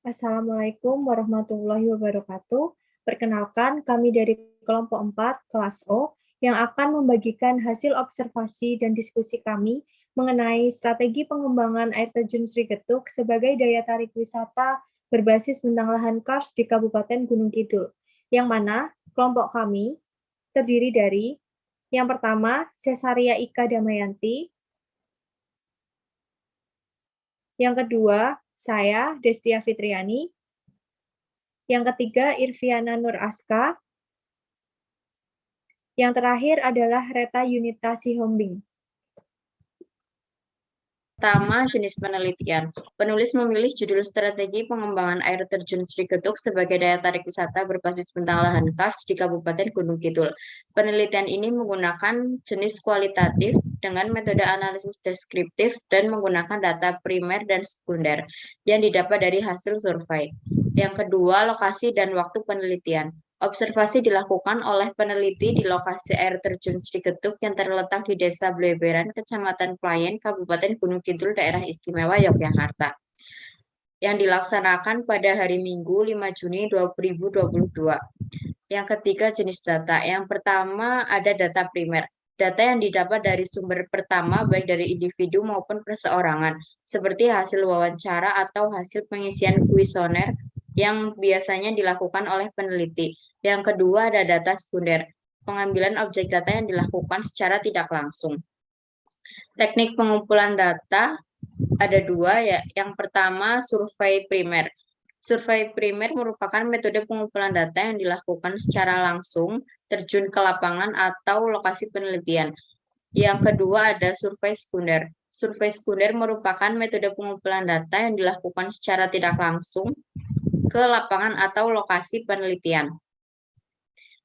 Assalamualaikum warahmatullahi wabarakatuh. Perkenalkan, kami dari kelompok 4, kelas O, yang akan membagikan hasil observasi dan diskusi kami mengenai strategi pengembangan air terjun Sri Ketuk sebagai daya tarik wisata berbasis bentang lahan kars di Kabupaten Gunung Kidul, yang mana kelompok kami terdiri dari yang pertama, Cesaria Ika Damayanti, yang kedua, saya, Destia Fitriani, yang ketiga, Irviana Nur Aska. Yang terakhir adalah Reta Yunita Sihombing. Pertama, jenis penelitian. Penulis memilih judul Strategi Pengembangan Air Terjun Sri Ketuk sebagai daya tarik wisata berbasis bentang lahan kars di Kabupaten Gunung Kidul. Penelitian ini menggunakan jenis kualitatif dengan metode analisis deskriptif dan menggunakan data primer dan sekunder yang didapat dari hasil survei. Yang kedua, lokasi dan waktu penelitian. Observasi dilakukan oleh peneliti di lokasi air terjun Sri Ketuk yang terletak di Desa Bleberan, Kecamatan Playen, Kabupaten Gunung Kidul, Daerah Istimewa Yogyakarta, yang dilaksanakan pada hari Minggu 5 Juni 2022. Yang ketiga, jenis data. Yang pertama ada data primer. Data yang didapat dari sumber pertama, baik dari individu maupun perseorangan, seperti hasil wawancara atau hasil pengisian kuesioner yang biasanya dilakukan oleh peneliti. Yang kedua ada data sekunder, pengambilan objek data yang dilakukan secara tidak langsung. Teknik pengumpulan data ada dua ya. Yang pertama survei primer. Survei primer merupakan metode pengumpulan data yang dilakukan secara langsung, terjun ke lapangan atau lokasi penelitian. Yang kedua ada survei sekunder. Survei sekunder merupakan metode pengumpulan data yang dilakukan secara tidak langsung ke lapangan atau lokasi penelitian.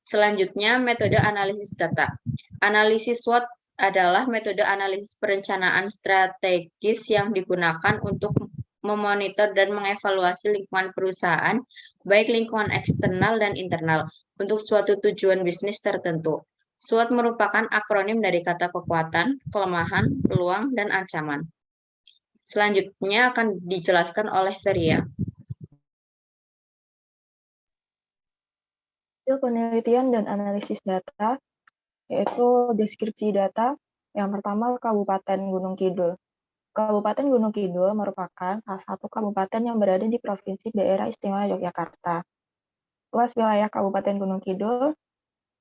Selanjutnya, metode analisis data. Analisis SWOT adalah metode analisis perencanaan strategis yang digunakan untuk memonitor dan mengevaluasi lingkungan perusahaan, baik lingkungan eksternal dan internal, untuk suatu tujuan bisnis tertentu. SWOT merupakan akronim dari kata kekuatan, kelemahan, peluang, dan ancaman. Selanjutnya akan dijelaskan oleh Seria. Hasil penelitian dan analisis data, yaitu deskripsi data. Yang pertama, Kabupaten Gunung Kidul. Kabupaten Gunung Kidul merupakan salah satu kabupaten yang berada di Provinsi Daerah Istimewa Yogyakarta. Luas wilayah Kabupaten Gunung Kidul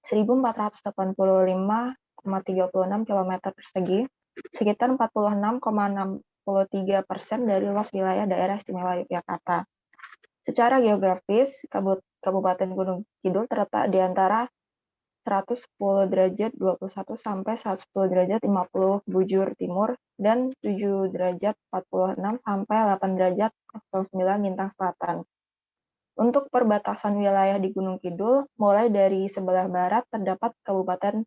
1.485,36 km persegi, sekitar 46,63% dari luas wilayah Daerah Istimewa Yogyakarta. Secara geografis, Kabupaten Gunung Kidul terletak di antara 110 derajat 21 sampai 110 derajat 50 bujur timur dan 7 derajat 46 sampai 8 derajat 09 lintang selatan. Untuk perbatasan wilayah di Gunung Kidul, mulai dari sebelah barat terdapat Kabupaten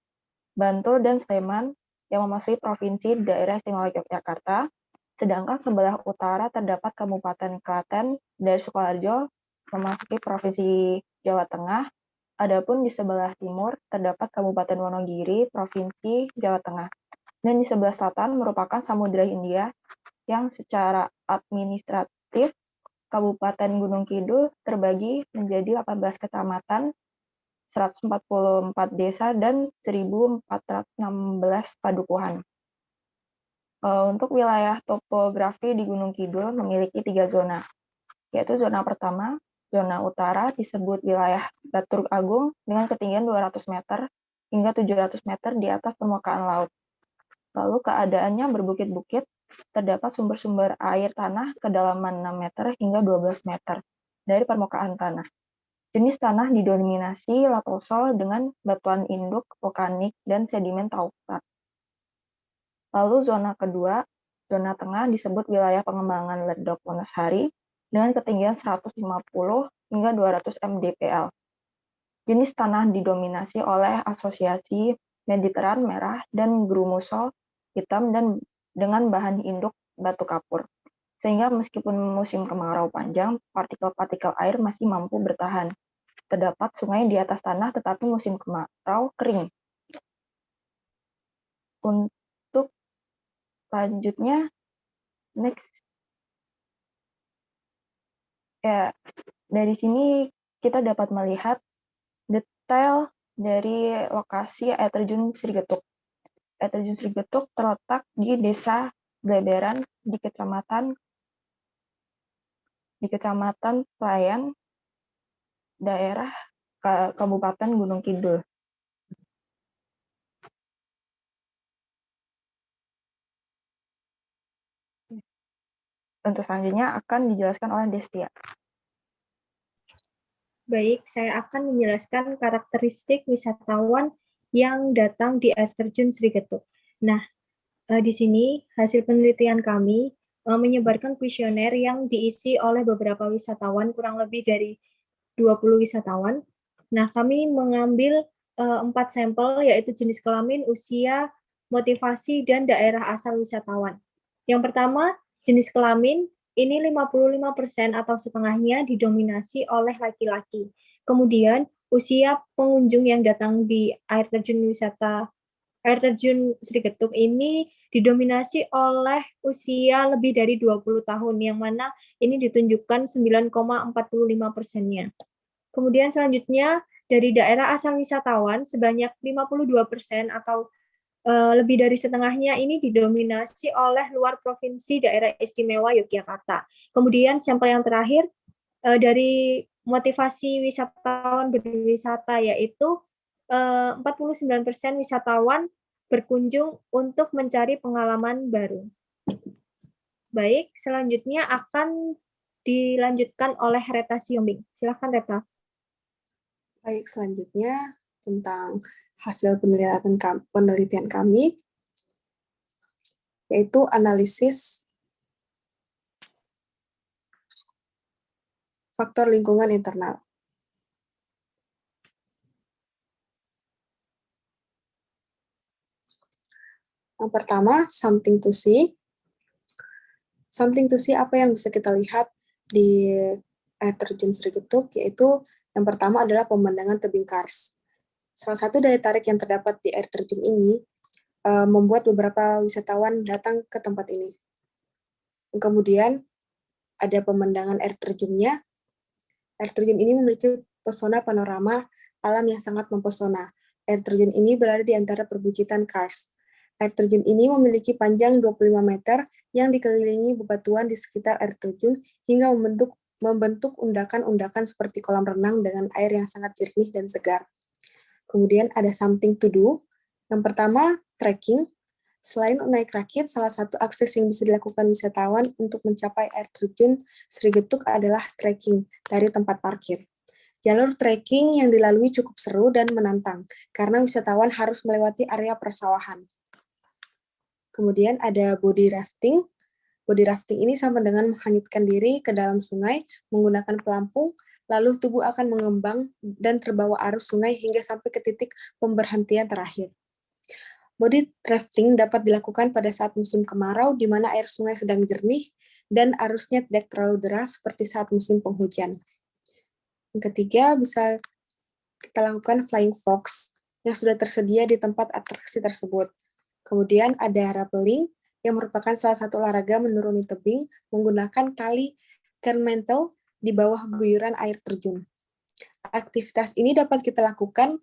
Bantul dan Sleman yang memasuki Provinsi Daerah Istimewa Yogyakarta, sedangkan sebelah utara terdapat Kabupaten Klaten dari Sukoharjo memasuki Provinsi Jawa Tengah. Adapun di sebelah timur terdapat Kabupaten Wonogiri, Provinsi Jawa Tengah. Dan di sebelah selatan merupakan Samudra Hindia yang secara administratif Kabupaten Gunung Kidul terbagi menjadi 18 kecamatan, 144 desa, dan 1.416 padukuhan. Untuk wilayah topografi di Gunung Kidul memiliki 3 zona, yaitu zona pertama, zona utara disebut wilayah Batur Agung dengan ketinggian 200 meter hingga 700 meter di atas permukaan laut. Lalu keadaannya berbukit-bukit, terdapat sumber-sumber air tanah kedalaman 6 meter hingga 12 meter dari permukaan tanah. Jenis tanah didominasi latosol dengan batuan induk, vulkanik, dan sedimen taupat. Lalu zona kedua, zona tengah disebut wilayah pengembangan ledok Wonosari dengan ketinggian 150 hingga 200 mdpl. Jenis tanah didominasi oleh asosiasi Mediteran merah dan grumusol hitam dan dengan bahan induk batu kapur. Sehingga meskipun musim kemarau panjang, partikel-partikel air masih mampu bertahan. Terdapat sungai di atas tanah tetapi musim kemarau kering. Untuk selanjutnya, next. Ya, dari sini kita dapat melihat detail dari lokasi air terjun Sri Getuk. Air terjun Sri Getuk terletak di Desa Bleberan di Kecamatan Pelayan, daerah Kabupaten Gunung Kidul. Untuk selanjutnya akan dijelaskan oleh Destia. Baik, saya akan menjelaskan karakteristik wisatawan yang datang di air terjun Sri Getuk. Nah, di sini hasil penelitian kami menyebarkan kuesioner yang diisi oleh beberapa wisatawan, kurang lebih dari 20 wisatawan. Nah, kami mengambil 4 sampel, yaitu jenis kelamin, usia, motivasi, dan daerah asal wisatawan. Yang pertama, jenis kelamin, ini 55% atau setengahnya didominasi oleh laki-laki. Kemudian, usia pengunjung yang datang di air terjun Sri Getuk ini didominasi oleh usia lebih dari 20 tahun, yang mana ini ditunjukkan 9,45%-nya. Kemudian selanjutnya, dari daerah asal wisatawan, sebanyak 52% atau lebih dari setengahnya ini didominasi oleh luar provinsi daerah istimewa Yogyakarta. Kemudian sampel yang terakhir, dari motivasi wisatawan berwisata, yaitu 49% wisatawan berkunjung untuk mencari pengalaman baru. Baik, selanjutnya akan dilanjutkan oleh Reta Siombing. Silakan, Reta. Baik, selanjutnya tentang hasil penelitian kami, yaitu analisis faktor lingkungan internal. Yang pertama, something to see. Something to see, apa yang bisa kita lihat di air terjun Sri Getuk, yaitu yang pertama adalah pemandangan tebing kars. Salah satu daya tarik yang terdapat di air terjun ini membuat beberapa wisatawan datang ke tempat ini. Kemudian ada pemandangan air terjunnya. Air terjun ini memiliki pesona panorama alam yang sangat mempesona. Air terjun ini berada di antara perbukitan kars. Air terjun ini memiliki panjang 25 meter yang dikelilingi bebatuan di sekitar air terjun hingga membentuk undakan-undakan seperti kolam renang dengan air yang sangat jernih dan segar. Kemudian ada something to do. Yang pertama, trekking. Selain naik rakit, salah satu akses yang bisa dilakukan wisatawan untuk mencapai air terjun Sri Getuk adalah trekking dari tempat parkir. Jalur trekking yang dilalui cukup seru dan menantang, karena wisatawan harus melewati area persawahan. Kemudian ada body rafting. Body rafting ini sama dengan menghanyutkan diri ke dalam sungai menggunakan pelampung, lalu tubuh akan mengembang dan terbawa arus sungai hingga sampai ke titik pemberhentian terakhir. Body rafting dapat dilakukan pada saat musim kemarau, di mana air sungai sedang jernih dan arusnya tidak terlalu deras seperti saat musim penghujan. Yang ketiga, bisa kita lakukan flying fox yang sudah tersedia di tempat atraksi tersebut. Kemudian ada rappelling, yang merupakan salah satu olahraga menuruni tebing menggunakan tali Kernmantle di bawah guyuran air terjun. Aktivitas ini dapat kita lakukan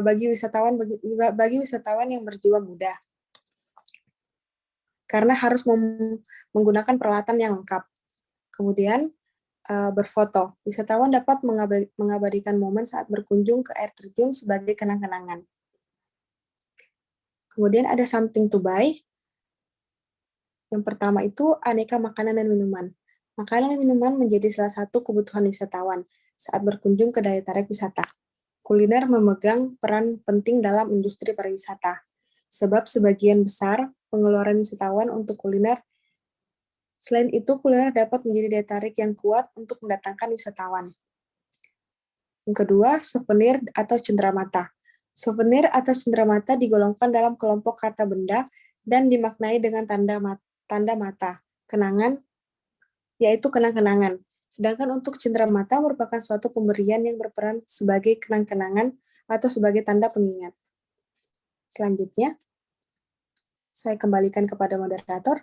bagi wisatawan yang berjiwa muda, karena harus menggunakan peralatan yang lengkap. Kemudian berfoto. Wisatawan dapat mengabadikan momen saat berkunjung ke air terjun sebagai kenang-kenangan. Kemudian ada something to buy. Yang pertama itu aneka makanan dan minuman. Makanan dan minuman menjadi salah satu kebutuhan wisatawan saat berkunjung ke daya tarik wisata. Kuliner memegang peran penting dalam industri pariwisata, sebab sebagian besar pengeluaran wisatawan untuk kuliner. Selain itu, kuliner dapat menjadi daya tarik yang kuat untuk mendatangkan wisatawan. Yang kedua, souvenir atau cenderamata. Souvenir atau cenderamata digolongkan dalam kelompok kata benda dan dimaknai dengan tanda mata, kenangan, yaitu kenang-kenangan. Sedangkan untuk cenderamata merupakan suatu pemberian yang berperan sebagai kenang-kenangan atau sebagai tanda pengingat. Selanjutnya, saya kembalikan kepada moderator.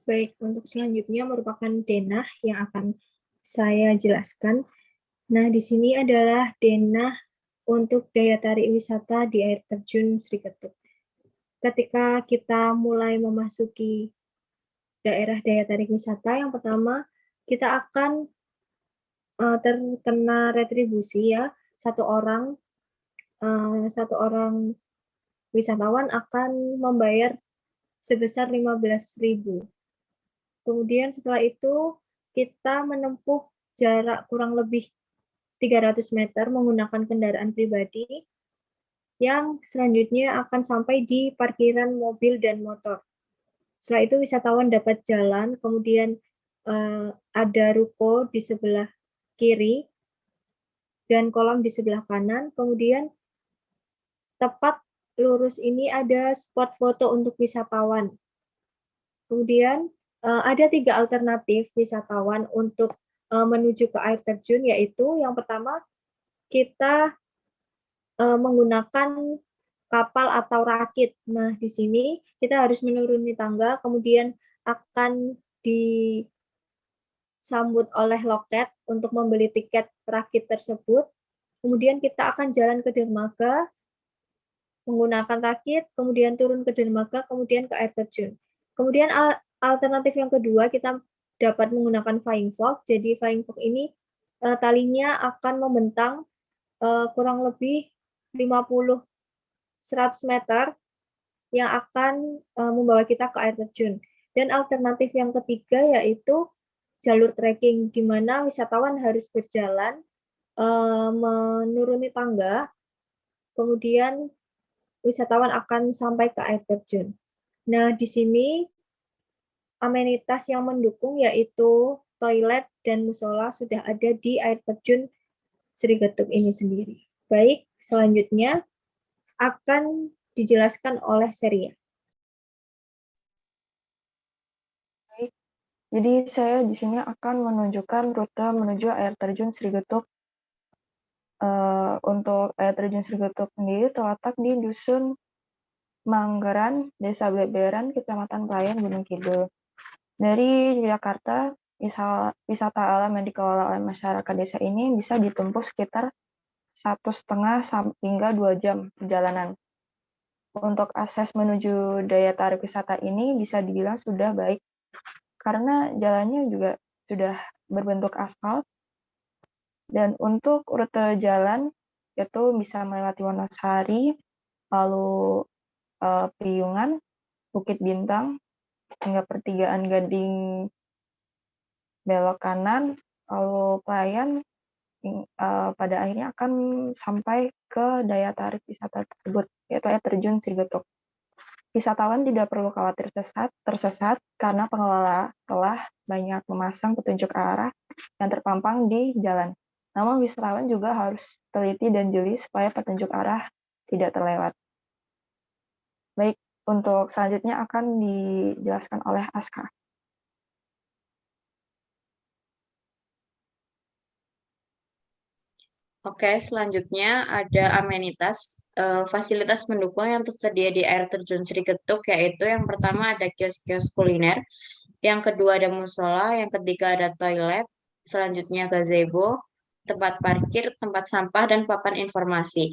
Baik, untuk selanjutnya merupakan denah yang akan saya jelaskan. Nah, di sini adalah denah untuk daya tarik wisata di air terjun Sri Ketuk. Ketika kita mulai memasuki daerah daya tarik wisata, yang pertama kita akan terkena retribusi ya. Satu orang wisatawan akan membayar sebesar 15.000. Kemudian setelah itu kita menempuh jarak kurang lebih 300 meter menggunakan kendaraan pribadi yang selanjutnya akan sampai di parkiran mobil dan motor. Setelah itu wisatawan dapat jalan, kemudian ada ruko di sebelah kiri dan kolam di sebelah kanan. Kemudian tepat lurus ini ada spot foto untuk wisatawan. Kemudian ada 3 alternatif wisatawan untuk menuju ke air terjun, yaitu yang pertama kita menggunakan kapal atau rakit. Nah, di sini kita harus menuruni tangga, kemudian akan disambut oleh loket untuk membeli tiket rakit tersebut. Kemudian kita akan jalan ke dermaga menggunakan rakit, kemudian turun ke dermaga, kemudian ke air terjun. Kemudian alternatif yang kedua, kita dapat menggunakan flying fox. Jadi flying fox ini talinya akan membentang kurang lebih 50-100 meter yang akan membawa kita ke air terjun. Dan alternatif yang ketiga yaitu jalur trekking, di mana wisatawan harus berjalan menuruni tangga, kemudian wisatawan akan sampai ke air terjun. Nah, di sini amenitas yang mendukung yaitu toilet dan musola sudah ada di air terjun Sri Ketuk ini sendiri. Baik, selanjutnya akan dijelaskan oleh Seria. Baik, jadi saya di sini akan menunjukkan rute menuju air terjun Sri Ketuk. Untuk air terjun Sri Ketuk sendiri terletak di Dusun Manggaran, Desa Bleberan, Kecamatan Pelayan, Gunung Kidul. Dari Jakarta, wisata alam yang dikelola oleh masyarakat desa ini bisa ditempuh sekitar 1,5 hingga 2 jam perjalanan. Untuk akses menuju daya tarik wisata ini bisa dibilang sudah baik, karena jalannya juga sudah berbentuk aspal. Dan untuk rute jalan, itu bisa melewati Wonosari, lalu Piungan, Bukit Bintang, hingga pertigaan Gading belok kanan, lalu Pelayan, pada akhirnya akan sampai ke daya tarik wisata tersebut, yaitu air terjun Sri Ketuk. Wisatawan tidak perlu khawatir tersesat karena pengelola telah banyak memasang petunjuk arah yang terpampang di jalan. Namun wisatawan juga harus teliti dan jeli supaya petunjuk arah tidak terlewat. Baik, untuk selanjutnya akan dijelaskan oleh Aska. Oke, selanjutnya ada amenitas, fasilitas pendukung yang tersedia di air terjun Sri Ketuk, yaitu yang pertama ada kios-kios kuliner, yang kedua ada musola, yang ketiga ada toilet, selanjutnya gazebo, tempat parkir, tempat sampah, dan papan informasi.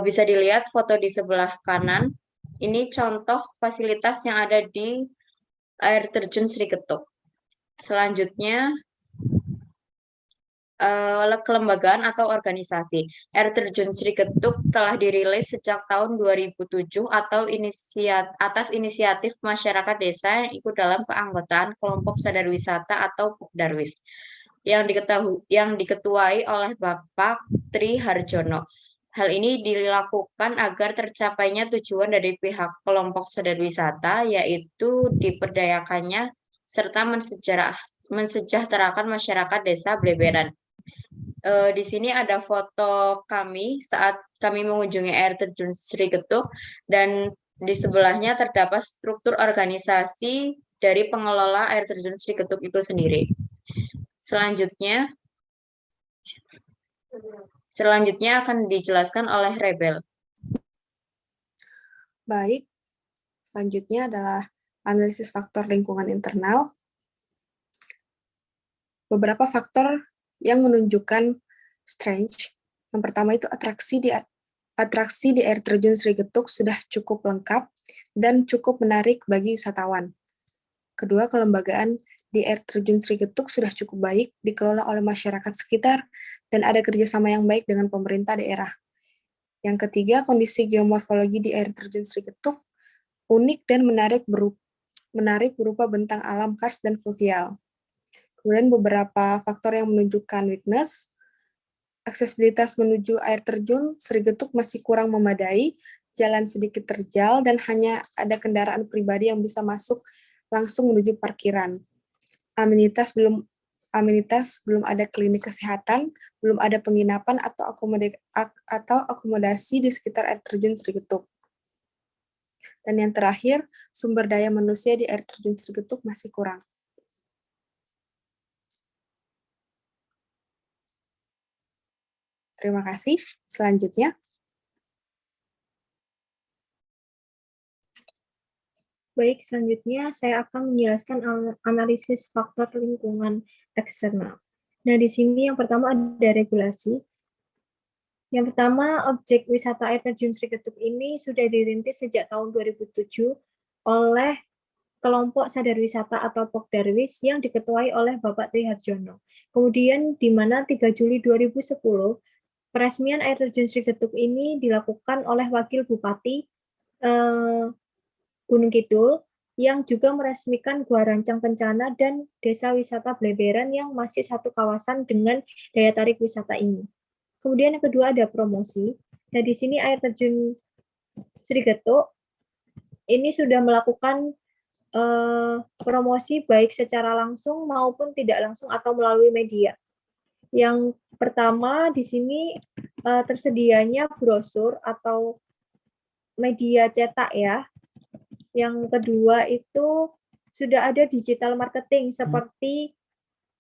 Bisa dilihat foto di sebelah kanan, ini contoh fasilitas yang ada di air terjun Sri Ketuk. Selanjutnya, kelembagaan atau organisasi. Air terjun Sri Ketuk telah dirilis sejak tahun 2007 atau atas inisiatif masyarakat desa yang ikut dalam keanggotaan kelompok sadar wisata atau Pokdarwis yang diketuai oleh Bapak Tri Harjono. Hal ini dilakukan agar tercapainya tujuan dari pihak kelompok sadar wisata, yaitu diperdayakannya serta mensejahterakan masyarakat desa Bleberan. Di sini ada foto kami saat kami mengunjungi air terjun Sri Ketuk, dan di sebelahnya terdapat struktur organisasi dari pengelola air terjun Sri Ketuk itu sendiri. Selanjutnya akan dijelaskan oleh Rebel. Baik, selanjutnya adalah analisis faktor lingkungan internal. Beberapa faktor yang menunjukkan strength. Yang pertama itu atraksi di air terjun Sri Getuk sudah cukup lengkap dan cukup menarik bagi wisatawan. Kedua, kelembagaan di air terjun Sri Getuk sudah cukup baik, dikelola oleh masyarakat sekitar, dan ada kerjasama yang baik dengan pemerintah daerah. Yang ketiga, kondisi geomorfologi di air terjun Sri Getuk unik dan menarik berupa bentang alam karst dan fluvial. Kemudian beberapa faktor yang menunjukkan weakness, aksesibilitas menuju air terjun Sri Getuk masih kurang memadai, jalan sedikit terjal, dan hanya ada kendaraan pribadi yang bisa masuk langsung menuju parkiran. Amenitas belum ada klinik kesehatan, belum ada penginapan atau akomodasi di sekitar air terjun Sri Getuk. Dan yang terakhir, sumber daya manusia di air terjun Sri Getuk masih kurang. Terima kasih. Selanjutnya. Baik, selanjutnya saya akan menjelaskan analisis faktor lingkungan eksternal. Nah, di sini yang pertama ada regulasi. Yang pertama, objek wisata air terjun Sri Getuk ini sudah dirintis sejak tahun 2007 oleh kelompok sadar wisata atau Pokdarwis yang diketuai oleh Bapak Tri Harjono. Kemudian di mana 3 Juli 2010, peresmian air terjun Sri Getuk ini dilakukan oleh Wakil Bupati Gunung Kidul yang juga meresmikan Gua Rancang Kencana dan Desa Wisata Bleberan yang masih satu kawasan dengan daya tarik wisata ini. Kemudian yang kedua ada promosi. Nah, di sini air terjun Sri Getuk ini sudah melakukan promosi baik secara langsung maupun tidak langsung atau melalui media. Yang pertama di sini tersedianya brosur atau media cetak ya. Yang kedua itu sudah ada digital marketing seperti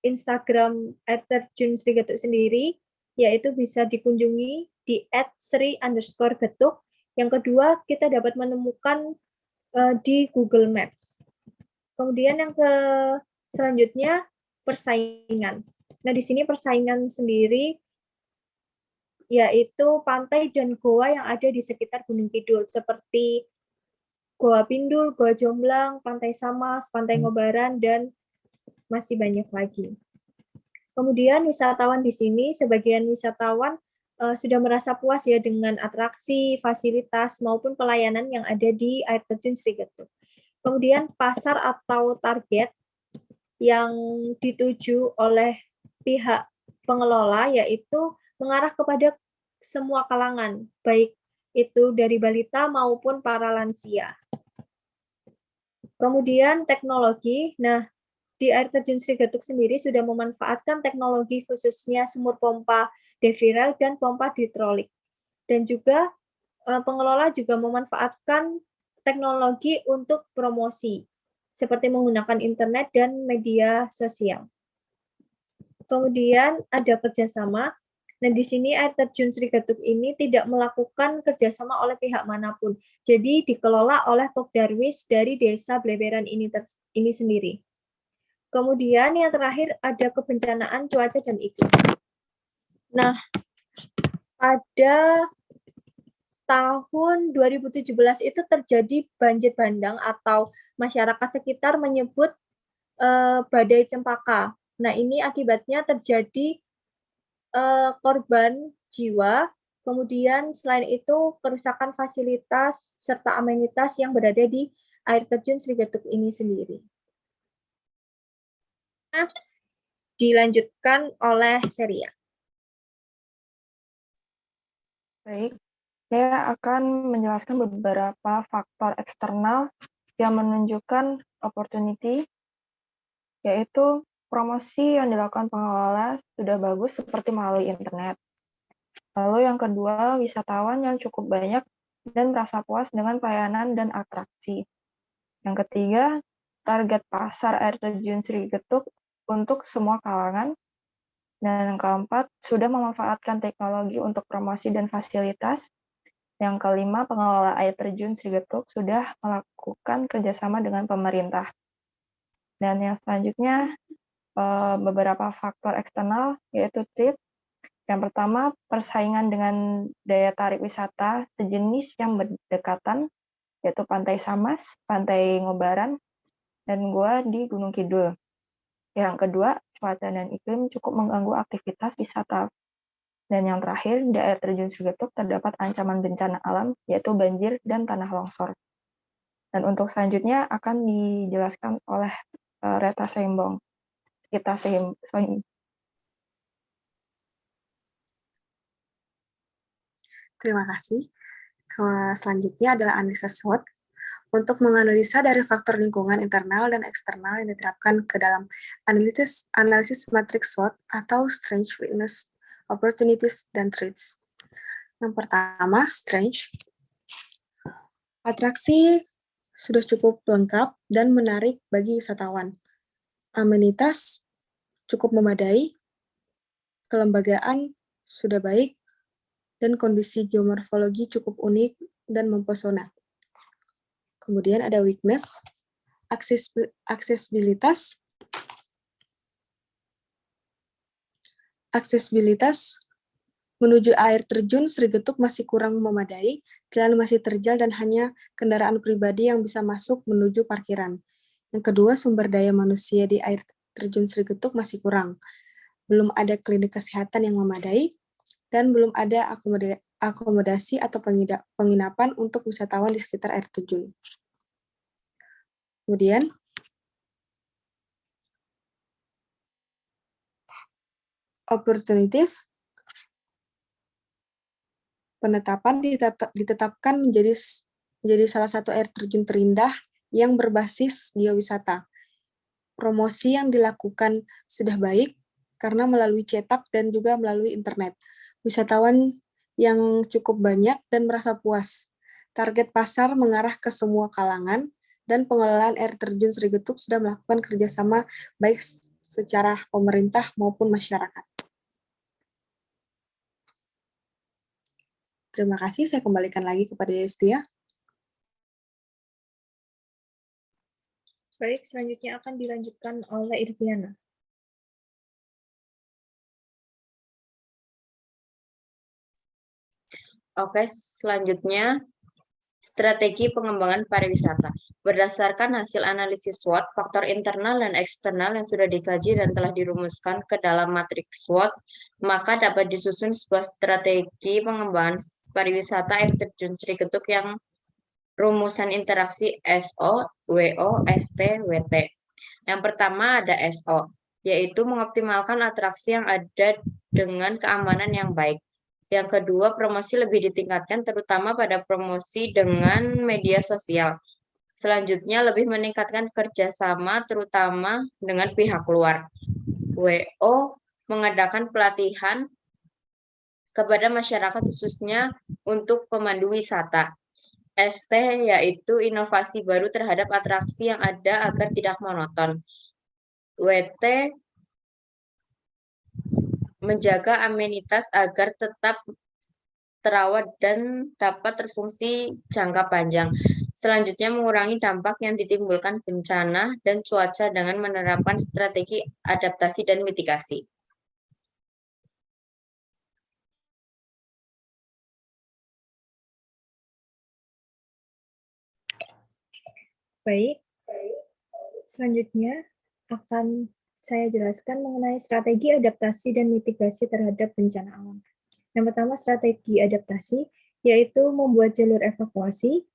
Instagram air terjun Sri Getuk sendiri, yaitu bisa dikunjungi di @sri_getuk. Yang kedua, kita dapat menemukan di Google Maps. Kemudian yang selanjutnya persaingan. Nah, di sini persaingan sendiri yaitu pantai dan goa yang ada di sekitar Gunung Kidul seperti Goa Pindul, Goa Jomblang, Pantai Samas, Pantai Ngobaran, dan masih banyak lagi. Kemudian wisatawan di sini, sebagian wisatawan sudah merasa puas ya dengan atraksi, fasilitas, maupun pelayanan yang ada di air terjun Sri Getuk. Kemudian pasar atau target yang dituju oleh pihak pengelola yaitu mengarah kepada semua kalangan, baik itu dari balita maupun para lansia. Kemudian teknologi, nah di air terjun Sri Getuk sendiri sudah memanfaatkan teknologi khususnya sumur pompa deviral dan pompa hidrolik. Dan juga pengelola juga memanfaatkan teknologi untuk promosi, seperti menggunakan internet dan media sosial. Kemudian ada kerjasama. Nah, di sini air terjun Sri Getuk ini tidak melakukan kerjasama oleh pihak manapun. Jadi dikelola oleh Pokdarwis dari Desa Bleberan ini sendiri. Kemudian yang terakhir ada kebencanaan cuaca dan iklim. Nah, pada tahun 2017 itu terjadi banjir bandang atau masyarakat sekitar menyebut badai cempaka. Nah, ini akibatnya terjadi korban jiwa, kemudian selain itu kerusakan fasilitas serta amenitas yang berada di air terjun Sri Getuk ini sendiri. Nah, dilanjutkan oleh Seria. Baik, saya akan menjelaskan beberapa faktor eksternal yang menunjukkan opportunity, yaitu promosi yang dilakukan pengelola sudah bagus seperti melalui internet. Lalu yang kedua, wisatawan yang cukup banyak dan merasa puas dengan pelayanan dan atraksi. Yang ketiga, target pasar air terjun Sri Getuk untuk semua kalangan. Dan yang keempat, sudah memanfaatkan teknologi untuk promosi dan fasilitas. Yang kelima, pengelola air terjun Srigetuk sudah melakukan kerjasama dengan pemerintah. Dan yang selanjutnya, beberapa faktor eksternal, yaitu TRIP. Yang pertama, persaingan dengan daya tarik wisata sejenis yang berdekatan, yaitu Pantai Samas, Pantai Ngobaran, dan gua di Gunung Kidul. Yang kedua, cuaca dan iklim cukup mengganggu aktivitas wisata. Dan yang terakhir, di air terjun Srigetuk terdapat ancaman bencana alam, yaitu banjir dan tanah longsor. Dan untuk selanjutnya akan dijelaskan oleh Reta Seimbong. Terima kasih. Selanjutnya adalah analisa SWOT. Untuk menganalisa dari faktor lingkungan internal dan eksternal yang diterapkan ke dalam analisis matriks SWOT atau Strengths, Weakness, Opportunities, dan Threats. Yang pertama, Strengths. Atraksi sudah cukup lengkap dan menarik bagi wisatawan. Amenitas cukup memadai, kelembagaan sudah baik, dan kondisi geomorfologi cukup unik dan mempesona. Kemudian ada weakness, aksesibilitas menuju air terjun Srigetuk masih kurang memadai, jalan masih terjal dan hanya kendaraan pribadi yang bisa masuk menuju parkiran. Yang kedua, sumber daya manusia di air terjun Srigetuk masih kurang. Belum ada klinik kesehatan yang memadai, dan belum ada akomodasi atau penginapan untuk wisatawan di sekitar air terjun. Kemudian, opportunities, penetapan ditetapkan menjadi salah satu air terjun terindah yang berbasis geowisata. Promosi yang dilakukan sudah baik karena melalui cetak dan juga melalui internet. Wisatawan yang cukup banyak dan merasa puas. Target pasar mengarah ke semua kalangan, dan pengelolaan air terjun Srigetuk sudah melakukan kerjasama baik secara pemerintah maupun masyarakat. Terima kasih, saya kembalikan lagi kepada Destia. Baik, selanjutnya akan dilanjutkan oleh Irviana. Oke, selanjutnya strategi pengembangan pariwisata. Berdasarkan hasil analisis SWOT, faktor internal dan eksternal yang sudah dikaji dan telah dirumuskan ke dalam matriks SWOT, maka dapat disusun sebuah strategi pengembangan pariwisata air terjun Srigetuk yang rumusan interaksi SO, WO, ST, WT. Yang pertama ada SO, yaitu mengoptimalkan atraksi yang ada dengan keamanan yang baik. Yang kedua, promosi lebih ditingkatkan terutama pada promosi dengan media sosial. Selanjutnya, lebih meningkatkan kerjasama terutama dengan pihak luar. WO, mengadakan pelatihan kepada masyarakat khususnya untuk pemandu wisata. ST, yaitu inovasi baru terhadap atraksi yang ada agar tidak monoton. WT, menjaga amenitas agar tetap terawat dan dapat berfungsi jangka panjang. Selanjutnya, mengurangi dampak yang ditimbulkan bencana dan cuaca dengan menerapkan strategi adaptasi dan mitigasi. Baik, selanjutnya akan saya jelaskan mengenai strategi adaptasi dan mitigasi terhadap bencana alam. Yang pertama, strategi adaptasi, yaitu membuat jalur evakuasi.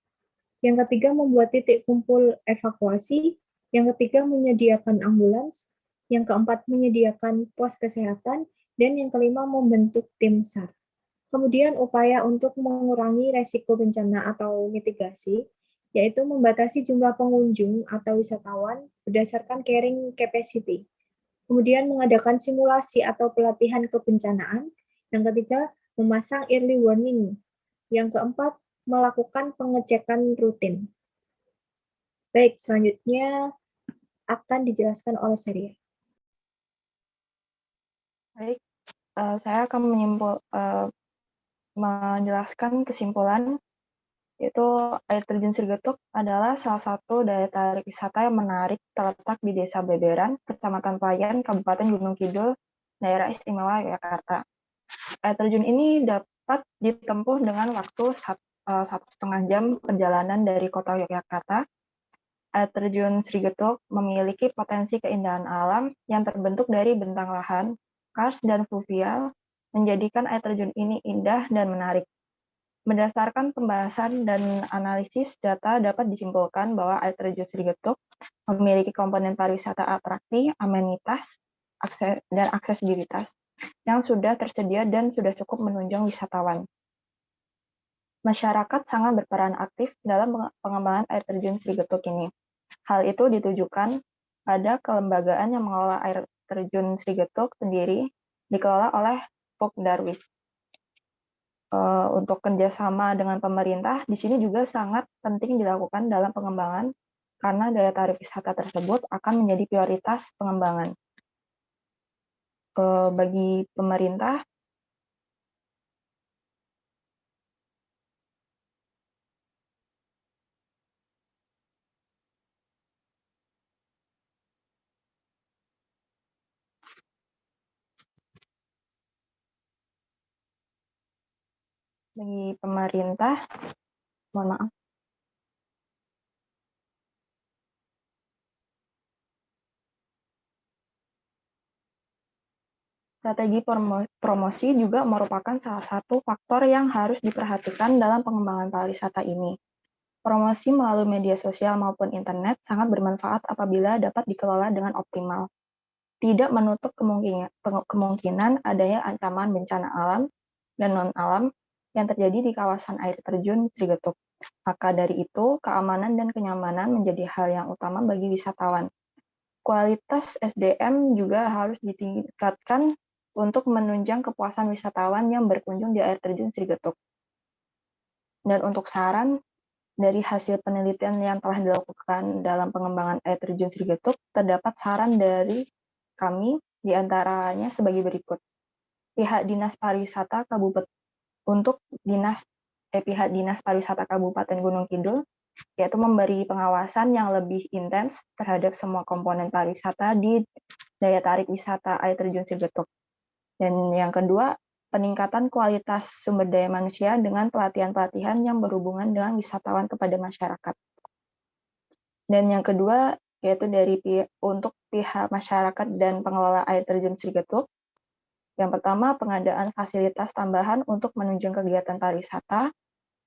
Yang ketiga, membuat titik kumpul evakuasi. Yang ketiga, menyediakan ambulans. Yang keempat, menyediakan pos kesehatan. Dan yang kelima, membentuk tim SAR. Kemudian, upaya untuk mengurangi resiko bencana atau mitigasi, yaitu membatasi jumlah pengunjung atau wisatawan berdasarkan carrying capacity. Kemudian mengadakan simulasi atau pelatihan kebencanaan. Yang ketiga, memasang early warning. Yang keempat, melakukan pengecekan rutin. Baik, selanjutnya akan dijelaskan oleh Seria. Baik, saya akan menjelaskan kesimpulan, yaitu air terjun Srigetuk adalah salah satu daya tarik wisata yang menarik terletak di Desa Beberan, Kecamatan Pelayan, Kabupaten Gunung Kidul, Daerah Istimewa Yogyakarta. Air terjun ini dapat ditempuh dengan waktu 1,5 jam perjalanan dari kota Yogyakarta. Air terjun Srigetuk memiliki potensi keindahan alam yang terbentuk dari bentang lahan, kars, dan fluvial, menjadikan air terjun ini indah dan menarik. Berdasarkan pembahasan dan analisis data dapat disimpulkan bahwa air terjun Srigetuk memiliki komponen pariwisata atraksi, amenitas, dan aksesibilitas yang sudah tersedia dan sudah cukup menunjang wisatawan. Masyarakat sangat berperan aktif dalam pengembangan air terjun Srigetuk ini. Hal itu ditujukan pada kelembagaan yang mengelola air terjun Srigetuk sendiri, dikelola oleh Puk Darwis. Untuk kerjasama dengan pemerintah, di sini juga sangat penting dilakukan dalam pengembangan karena daya tarik wisata tersebut akan menjadi prioritas pengembangan. Bagi pemerintah, mohon maaf. Strategi promosi juga merupakan salah satu faktor yang harus diperhatikan dalam pengembangan pariwisata ini. Promosi melalui media sosial maupun internet sangat bermanfaat apabila dapat dikelola dengan optimal. Tidak menutup kemungkinan adanya ancaman bencana alam dan non-alam yang terjadi di kawasan air terjun Srigetuk. Maka dari itu, keamanan dan kenyamanan menjadi hal yang utama bagi wisatawan. Kualitas SDM juga harus ditingkatkan untuk menunjang kepuasan wisatawan yang berkunjung di air terjun Srigetuk. Dan untuk saran, dari hasil penelitian yang telah dilakukan dalam pengembangan air terjun Srigetuk, terdapat saran dari kami, diantaranya sebagai berikut. Pihak Dinas Pariwisata Kabupaten Gunung Kidul, yaitu memberi pengawasan yang lebih intens terhadap semua komponen pariwisata di daya tarik wisata air terjun Srigetuk. Dan yang kedua, peningkatan kualitas sumber daya manusia dengan pelatihan-pelatihan yang berhubungan dengan wisatawan kepada masyarakat. Dan yang kedua, yaitu untuk pihak masyarakat dan pengelola air terjun Srigetuk. Yang pertama, pengadaan fasilitas tambahan untuk menunjang kegiatan pariwisata.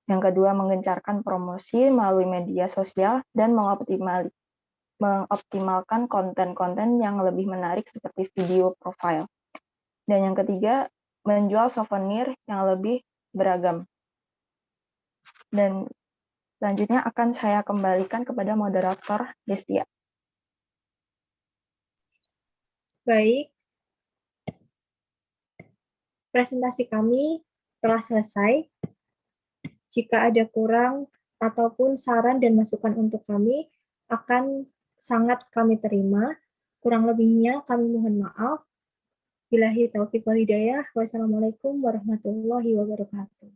Yang kedua, menggencarkan promosi melalui media sosial dan mengoptimalkan konten-konten yang lebih menarik seperti video profile. Dan yang ketiga, menjual souvenir yang lebih beragam. Dan selanjutnya akan saya kembalikan kepada moderator Destia. Baik, presentasi kami telah selesai. Jika ada kurang ataupun saran dan masukan untuk kami, akan sangat kami terima. Kurang lebihnya kami mohon maaf. Billahi taufiq wal hidayah. Wassalamualaikum warahmatullahi wabarakatuh.